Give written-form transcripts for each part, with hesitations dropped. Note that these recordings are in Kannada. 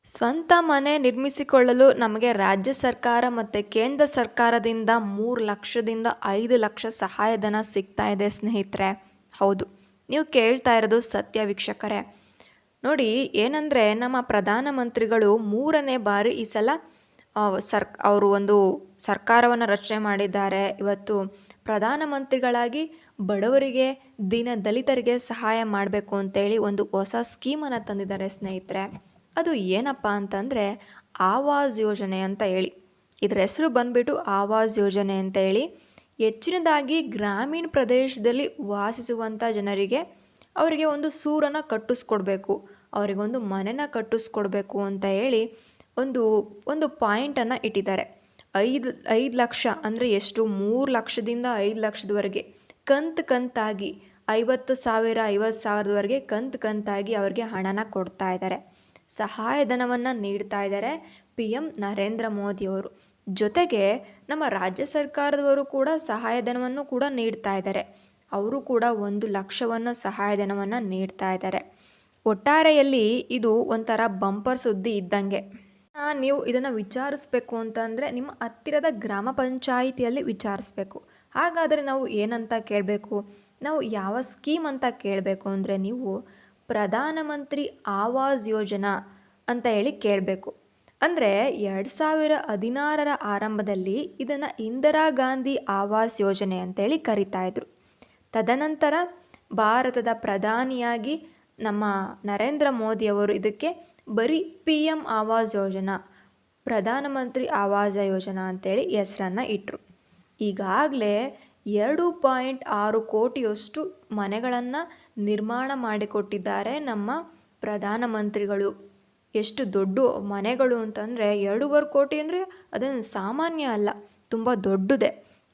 ಸ್ವಂತ ಮನೆ ನಿರ್ಮಿಸಿಕೊಳ್ಳಲು ನಮಗೆ ರಾಜ್ಯ ಸರ್ಕಾರ ಮತ್ತು ಕೇಂದ್ರ ಸರ್ಕಾರದಿಂದ 3 ಲಕ್ಷದಿಂದ 5 ಲಕ್ಷ ಸಹಾಯಧನ ಸಿಗ್ತಾ ಇದೆ ಸ್ನೇಹಿತರೆ. ಹೌದು, ನೀವು ಕೇಳ್ತಾ ಇರೋದು ಸತ್ಯ ವೀಕ್ಷಕರೇ. ನೋಡಿ, ಏನಂದರೆ ನಮ್ಮ ಪ್ರಧಾನಮಂತ್ರಿಗಳು 3ನೇ ಬಾರಿ ಈ ಸಲ ಅವರು ಒಂದು ಸರ್ಕಾರವನ್ನು ರಚನೆ ಮಾಡಿದ್ದಾರೆ. ಇವತ್ತು ಪ್ರಧಾನಮಂತ್ರಿಗಳಾಗಿ ಬಡವರಿಗೆ, ದಲಿತರಿಗೆ ಸಹಾಯ ಮಾಡಬೇಕು ಅಂತೇಳಿ ಒಂದು ಹೊಸ ಸ್ಕೀಮನ್ನು ತಂದಿದ್ದಾರೆ ಸ್ನೇಹಿತರೆ. ಅದು ಏನಪ್ಪ ಅಂತಂದರೆ ಆವಾಸ್ ಯೋಜನೆ ಅಂತ ಹೇಳಿ. ಇದರ ಹೆಸರು ಬಂದ್ಬಿಟ್ಟು ಆವಾಸ್ ಯೋಜನೆ ಅಂತ ಹೇಳಿ. ಹೆಚ್ಚಿನದಾಗಿ ಗ್ರಾಮೀಣ ಪ್ರದೇಶದಲ್ಲಿ ವಾಸಿಸುವಂಥ ಜನರಿಗೆ ಅವರಿಗೆ ಒಂದು ಸೂರನ್ನು ಕಟ್ಟಿಸ್ಕೊಡ್ಬೇಕು, ಅವರಿಗೊಂದು ಮನೆನ ಕಟ್ಟಿಸ್ಕೊಡ್ಬೇಕು ಅಂತ ಹೇಳಿ ಒಂದು ಒಂದು ಪಾಯಿಂಟನ್ನು ಇಟ್ಟಿದ್ದಾರೆ. 5 ಲಕ್ಷ ಅಂದರೆ ಎಷ್ಟು, 3 ಲಕ್ಷದಿಂದ 5 ಲಕ್ಷದವರೆಗೆ ಕಂತಾಗಿ 50,000 ಕಂತಾಗಿ ಅವ್ರಿಗೆ ಹಣನ ಕೊಡ್ತಾ ಇದ್ದಾರೆ. ಸಹಾಯಧನವನ್ನು ನೀಡ್ತಾ ಇದ್ದಾರೆ PM ನರೇಂದ್ರ ಮೋದಿಯವರು. ಜೊತೆಗೆ ನಮ್ಮ ರಾಜ್ಯ ಸರ್ಕಾರದವರು ಕೂಡ ಸಹಾಯಧನವನ್ನು ಕೂಡ ನೀಡ್ತಾ ಇದ್ದಾರೆ. ಅವರು ಕೂಡ 1 ಲಕ್ಷವನ್ನು ಸಹಾಯಧನವನ್ನು ನೀಡ್ತಾ ಇದ್ದಾರೆ. ಒಟ್ಟಾರೆಯಲ್ಲಿ ಇದು ಒಂಥರ ಬಂಪರ್ ಸುದ್ದಿ ಇದ್ದಂಗೆ. ನೀವು ಇದನ್ನು ವಿಚಾರಿಸ್ಬೇಕು ಅಂತಂದರೆ ನಿಮ್ಮ ಹತ್ತಿರದ ಗ್ರಾಮ ಪಂಚಾಯಿತಿಯಲ್ಲಿ ವಿಚಾರಿಸ್ಬೇಕು. ಹಾಗಾದರೆ ನಾವು ಏನಂತ ಕೇಳಬೇಕು, ನಾವು ಯಾವ ಸ್ಕೀಮ್ ಅಂತ ಕೇಳಬೇಕು ಅಂದರೆ ನೀವು ಪ್ರಧಾನಮಂತ್ರಿ ಆವಾಸ್ ಯೋಜನಾ ಅಂತ ಹೇಳಿ ಕೇಳಬೇಕು. ಅಂದರೆ 2016ರ ಆರಂಭದಲ್ಲಿ ಇದನ್ನು ಇಂದಿರಾ ಗಾಂಧಿ ಆವಾಸ್ ಯೋಜನೆ ಅಂತೇಳಿ ಕರಿತಾಯಿದ್ರು. ತದನಂತರ ಭಾರತದ ಪ್ರಧಾನಿಯಾಗಿ ನಮ್ಮ ನರೇಂದ್ರ ಮೋದಿಯವರು ಇದಕ್ಕೆ ಬರೀ PM ಆವಾಸ್ ಯೋಜನಾ, ಪ್ರಧಾನಮಂತ್ರಿ ಆವಾಸ ಯೋಜನಾ ಅಂತೇಳಿ ಹೆಸರನ್ನು ಇಟ್ಟರು. ಈಗಾಗಲೇ 2.6 ಕೋಟಿಯಷ್ಟು ಮನೆಗಳನ್ನು ನಿರ್ಮಾಣ ಮಾಡಿಕೊಟ್ಟಿದ್ದಾರೆ ನಮ್ಮ ಪ್ರಧಾನಮಂತ್ರಿಗಳು. ಎಷ್ಟು ದೊಡ್ಡ ಮನೆಗಳು ಅಂತಂದರೆ 2.5 ಕೋಟಿ ಅಂದರೆ ಅದೇನು ಸಾಮಾನ್ಯ ಅಲ್ಲ, ತುಂಬ ದೊಡ್ಡದೆ.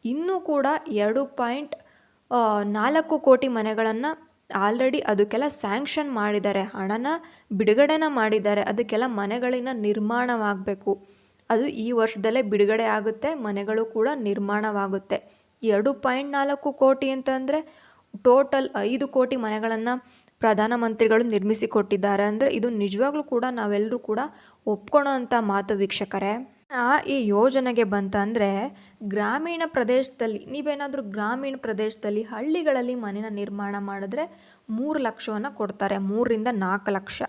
ಇನ್ನೂ ಕೂಡ 2.4 ಕೋಟಿ ಮನೆಗಳನ್ನು ಆಲ್ರೆಡಿ ಅದಕ್ಕೆಲ್ಲ ಸ್ಯಾಂಕ್ಷನ್ ಮಾಡಿದ್ದಾರೆ, ಹಣನ ಬಿಡುಗಡೆನ ಮಾಡಿದ್ದಾರೆ. ಅದಕ್ಕೆಲ್ಲ ಮನೆಗಳಿನ ನಿರ್ಮಾಣವಾಗಬೇಕು. ಅದು ಈ ವರ್ಷದಲ್ಲೇ ಬಿಡುಗಡೆ ಆಗುತ್ತೆ, ಮನೆಗಳು ಕೂಡ ನಿರ್ಮಾಣವಾಗುತ್ತೆ. 2.4 ಕೋಟಿ ಅಂತಂದರೆ ಟೋಟಲ್ 5 ಕೋಟಿ ಮನೆಗಳನ್ನು ಪ್ರಧಾನಮಂತ್ರಿಗಳು ನಿರ್ಮಿಸಿಕೊಟ್ಟಿದ್ದಾರೆ. ಅಂದರೆ ಇದು ನಿಜವಾಗ್ಲೂ ಕೂಡ ನಾವೆಲ್ಲರೂ ಕೂಡ ಒಪ್ಕೊಳ್ಳೋ ಅಂಥ ಮಾತು ವೀಕ್ಷಕರೇ. ಈ ಯೋಜನೆಗೆ ಬಂತಂದರೆ ಗ್ರಾಮೀಣ ಪ್ರದೇಶದಲ್ಲಿ, ನೀವೇನಾದರೂ ಗ್ರಾಮೀಣ ಪ್ರದೇಶದಲ್ಲಿ ಹಳ್ಳಿಗಳಲ್ಲಿ ಮನೆಯ ನಿರ್ಮಾಣ ಮಾಡಿದ್ರೆ 3 ಲಕ್ಷವನ್ನು ಕೊಡ್ತಾರೆ, 3ರಿಂದ 4 ಲಕ್ಷ.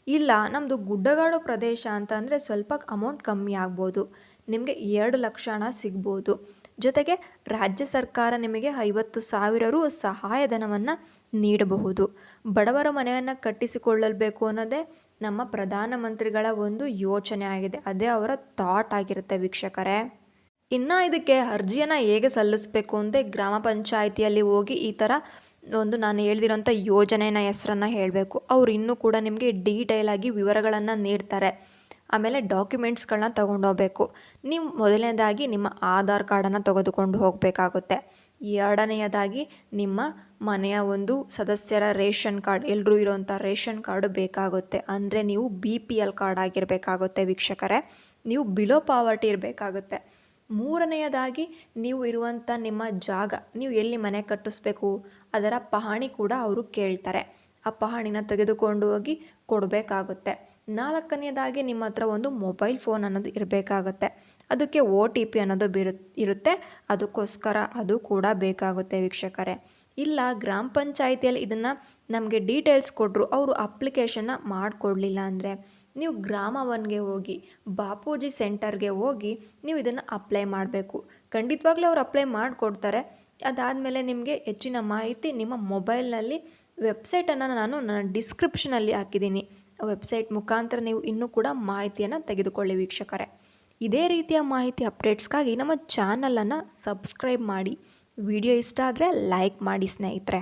ಇಲ್ಲ ನಮ್ಮದು ಗುಡ್ಡಗಾಡು ಪ್ರದೇಶ ಅಂತಂದರೆ ಸ್ವಲ್ಪ ಅಮೌಂಟ್ ಕಮ್ಮಿ ಆಗ್ಬೋದು, ನಿಮಗೆ 2 ಲಕ್ಷ ಹಣ ಸಿಗ್ಬೋದು. ಜೊತೆಗೆ ರಾಜ್ಯ ಸರ್ಕಾರ ನಿಮಗೆ 50,000 ರು ಸಹಾಯಧನವನ್ನು ನೀಡಬಹುದು. ಬಡವರ ಮನೆಯನ್ನು ಕಟ್ಟಿಸಿಕೊಳ್ಳಬೇಕು ಅನ್ನೋದೇ ನಮ್ಮ ಪ್ರಧಾನಮಂತ್ರಿಗಳ ಒಂದು ಯೋಚನೆ ಆಗಿದೆ, ಅದೇ ಅವರ ಥಾಟ್ ಆಗಿರುತ್ತೆ ವೀಕ್ಷಕರೇ. ಇನ್ನು ಇದಕ್ಕೆ ಅರ್ಜಿಯನ್ನು ಹೇಗೆ ಸಲ್ಲಿಸಬೇಕು ಅಂದರೆ ಗ್ರಾಮ ಪಂಚಾಯಿತಿಯಲ್ಲಿ ಹೋಗಿ ಈ ಥರ ಒಂದು ನಾನು ಹೇಳ್ದಿರೋಂಥ ಯೋಜನೆಯ ಹೆಸರನ್ನು ಹೇಳಬೇಕು. ಅವ್ರು ಇನ್ನೂ ಕೂಡ ನಿಮಗೆ ಡೀಟೇಲಾಗಿ ವಿವರಗಳನ್ನು ನೀಡ್ತಾರೆ. ಆಮೇಲೆ ಡಾಕ್ಯುಮೆಂಟ್ಸ್ಗಳನ್ನ ತೊಗೊಂಡೋಗ್ಬೇಕು. ನೀವು ಮೊದಲನೇದಾಗಿ ನಿಮ್ಮ ಆಧಾರ್ ಕಾರ್ಡನ್ನು ತೆಗೆದುಕೊಂಡು ಹೋಗಬೇಕಾಗುತ್ತೆ. ಎರಡನೆಯದಾಗಿ ನಿಮ್ಮ ಮನೆಯ ಒಂದು ಸದಸ್ಯರ ರೇಷನ್ ಕಾರ್ಡ್, ಎಲ್ಲರೂ ಇರೋವಂಥ ರೇಷನ್ ಕಾರ್ಡು ಬೇಕಾಗುತ್ತೆ. ಅಂದರೆ ನೀವು BPL ಕಾರ್ಡ್ ಆಗಿರಬೇಕಾಗುತ್ತೆ ವೀಕ್ಷಕರೇ, ನೀವು ಬಿಲೋ ಪಾವರ್ಟಿ ಇರಬೇಕಾಗುತ್ತೆ. ಮೂರನೆಯದಾಗಿ ನೀವು ಇರುವಂಥ ನಿಮ್ಮ ಜಾಗ, ನೀವು ಎಲ್ಲಿ ಮನೆ ಕಟ್ಟಿಸ್ಬೇಕು ಅದರ ಪಹಣಿ ಕೂಡ ಅವರು ಕೇಳ್ತಾರೆ. ಆ ಪಹಣಿನ ತೆಗೆದುಕೊಂಡು ಹೋಗಿ ಕೊಡಬೇಕಾಗುತ್ತೆ. ನಾಲ್ಕನೆಯದಾಗಿ ನಿಮ್ಮ ಹತ್ರ ಒಂದು ಮೊಬೈಲ್ ಫೋನ್ ಅನ್ನೋದು ಇರಬೇಕಾಗುತ್ತೆ. ಅದಕ್ಕೆ OTP ಅನ್ನೋದು ಇರುತ್ತೆ, ಅದಕ್ಕೋಸ್ಕರ ಅದು ಕೂಡ ಬೇಕಾಗುತ್ತೆ ವೀಕ್ಷಕರೇ. ಇಲ್ಲ ಗ್ರಾಮ ಪಂಚಾಯಿತಿಯಲ್ಲಿ ಇದನ್ನು ನಮಗೆ ಡೀಟೇಲ್ಸ್ ಕೊಟ್ಟರು, ಅವರು ಅಪ್ಲಿಕೇಶನ್ನ ಮಾಡಿಕೊಡ್ಲಿಲ್ಲ ಅಂದರೆ ನೀವು ಗ್ರಾಮ ಒನ್ಗೆ ಹೋಗಿ, ಬಾಪೂಜಿ ಸೆಂಟರ್ಗೆ ಹೋಗಿ ನೀವು ಇದನ್ನು ಅಪ್ಲೈ ಮಾಡಬೇಕು. ಖಂಡಿತವಾಗ್ಲೂ ಅವ್ರು ಅಪ್ಲೈ ಮಾಡಿಕೊಡ್ತಾರೆ. ಅದಾದಮೇಲೆ ನಿಮಗೆ ಹೆಚ್ಚಿನ ಮಾಹಿತಿ ನಿಮ್ಮ ಮೊಬೈಲ್ನಲ್ಲಿ ವೆಬ್ಸೈಟನ್ನು ನಾನು ನನ್ನ ಡಿಸ್ಕ್ರಿಪ್ಷನಲ್ಲಿ ಹಾಕಿದ್ದೀನಿ. ಆ ವೆಬ್ಸೈಟ್ ಮುಖಾಂತರ ನೀವು ಇನ್ನೂ ಕೂಡ ಮಾಹಿತಿಯನ್ನು ತೆಗೆದುಕೊಳ್ಳಿ ವೀಕ್ಷಕರೇ. ಇದೇ ರೀತಿಯ ಮಾಹಿತಿ ಅಪ್ಡೇಟ್ಸ್ಗಾಗಿ ನಮ್ಮ ಚಾನಲನ್ನು ಸಬ್ಸ್ಕ್ರೈಬ್ ಮಾಡಿ. ವಿಡಿಯೋ ಇಷ್ಟ ಆದರೆ ಲೈಕ್ ಮಾಡಿ ಸ್ನೇಹಿತರೆ.